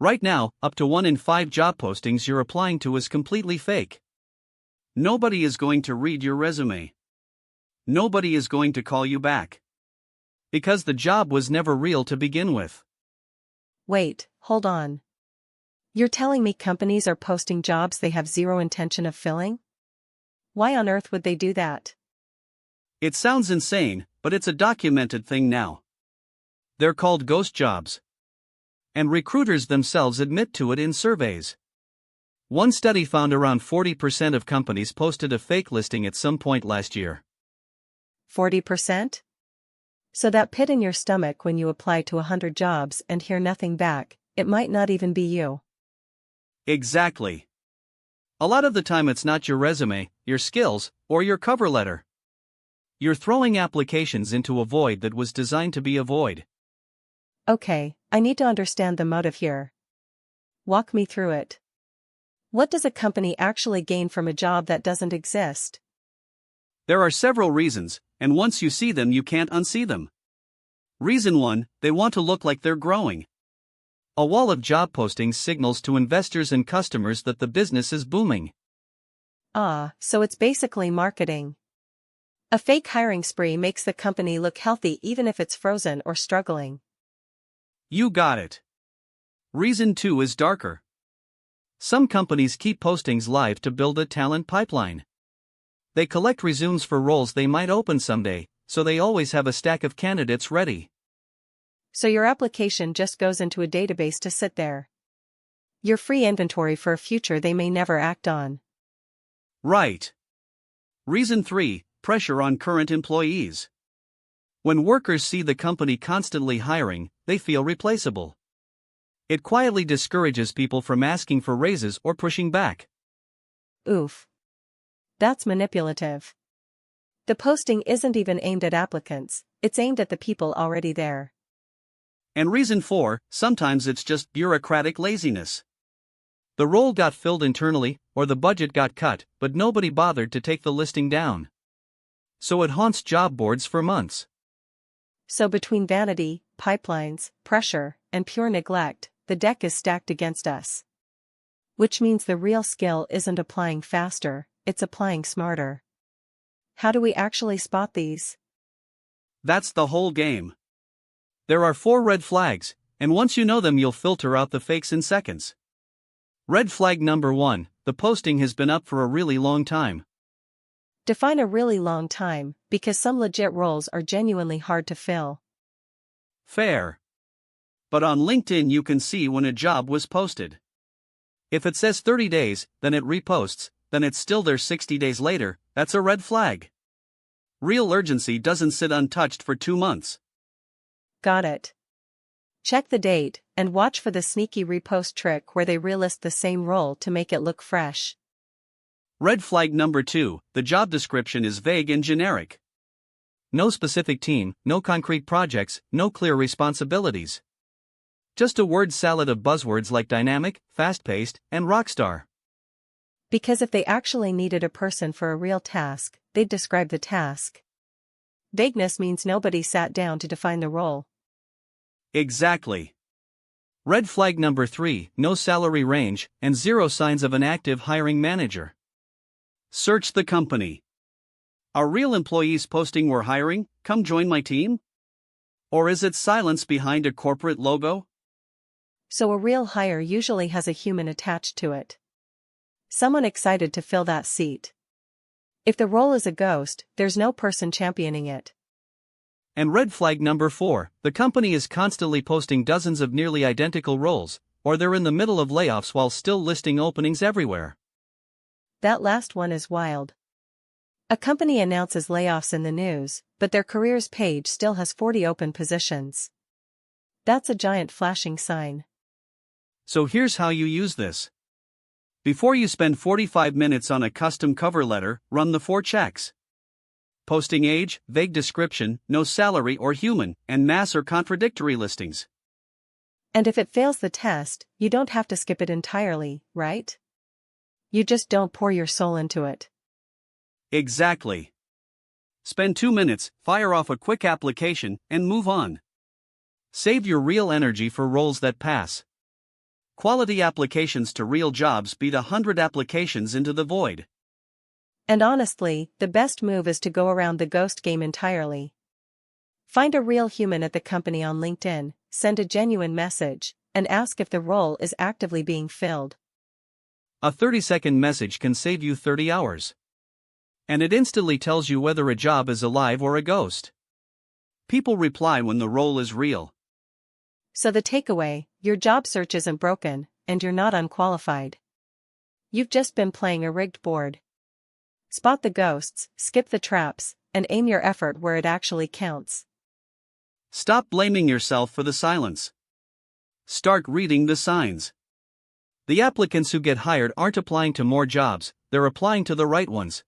Right now, up to 1 in 5 job postings you're applying to is completely fake. Nobody is going to read your resume. Nobody is going to call you back. Because the job was never real to begin with. Wait, hold on. You're telling me companies are posting jobs they have zero intention of filling? Why on earth would they do that? It sounds insane, but it's a documented thing now. They're called ghost jobs. And recruiters themselves admit to it in surveys. One study found around 40% of companies posted a fake listing at some point last year. 40%? So that pit in your stomach when you apply to 100 jobs and hear nothing back, it might not even be you. Exactly. A lot of the time it's not your resume, your skills, or your cover letter. You're throwing applications into a void that was designed to be a void. Okay, I need to understand the motive here. Walk me through it. What does a company actually gain from a job that doesn't exist? There are several reasons, and once you see them you can't unsee them. Reason 1, they want to look like they're growing. A wall of job postings signals to investors and customers that the business is booming. Ah, so it's basically marketing. A fake hiring spree makes the company look healthy even if it's frozen or struggling. You got it. Reason 2 is darker. Some companies keep postings live to build a talent pipeline. They collect resumes for roles they might open someday, so they always have a stack of candidates ready. So your application just goes into a database to sit there. Your free inventory for a future they may never act on. Right. Reason 3, pressure on current employees. When workers see the company constantly hiring, they feel replaceable. It quietly discourages people from asking for raises or pushing back. Oof. That's manipulative. The posting isn't even aimed at applicants, it's aimed at the people already there. And reason 4, sometimes it's just bureaucratic laziness. The role got filled internally, or the budget got cut, but nobody bothered to take the listing down. So it haunts job boards for months. So between vanity, pipelines, pressure, and pure neglect, the deck is stacked against us. Which means the real skill isn't applying faster, it's applying smarter. How do we actually spot these? That's the whole game. There are 4 red flags, and once you know them you'll filter out the fakes in seconds. Red flag number 1, the posting has been up for a really long time. Define a really long time, because some legit roles are genuinely hard to fill. Fair. But on LinkedIn you can see when a job was posted. If it says 30 days, then it reposts, then it's still there 60 days later, that's a red flag. Real urgency doesn't sit untouched for 2 months. Got it. Check the date, and watch for the sneaky repost trick where they relist the same role to make it look fresh. Red flag number 2, the job description is vague and generic. No specific team, no concrete projects, no clear responsibilities. Just a word salad of buzzwords like dynamic, fast-paced, and rockstar. Because if they actually needed a person for a real task, they'd describe the task. Vagueness means nobody sat down to define the role. Exactly. Red flag number 3, no salary range, and 0 signs of an active hiring manager. Search the company. Are real employees posting we're hiring, come join my team? Or is it silence behind a corporate logo? So a real hire usually has a human attached to it. Someone excited to fill that seat. If the role is a ghost, there's no person championing it. And red flag number 4, the company is constantly posting dozens of nearly identical roles, or they're in the middle of layoffs while still listing openings everywhere. That last one is wild. A company announces layoffs in the news, but their careers page still has 40 open positions. That's a giant flashing sign. So here's how you use this. Before you spend 45 minutes on a custom cover letter, run the 4 checks. Posting age, vague description, no salary or human, and mass or contradictory listings. And if it fails the test, you don't have to skip it entirely, right? You just don't pour your soul into it. Exactly. Spend 2 minutes, fire off a quick application, and move on. Save your real energy for roles that pass. Quality applications to real jobs beat 100 applications into the void. And honestly, the best move is to go around the ghost game entirely. Find a real human at the company on LinkedIn, send a genuine message, and ask if the role is actively being filled. A 30-second message can save you 30 hours. And it instantly tells you whether a job is alive or a ghost. People reply when the role is real. So the takeaway, your job search isn't broken, and you're not unqualified. You've just been playing a rigged board. Spot the ghosts, skip the traps, and aim your effort where it actually counts. Stop blaming yourself for the silence. Start reading the signs. The applicants who get hired aren't applying to more jobs, they're applying to the right ones.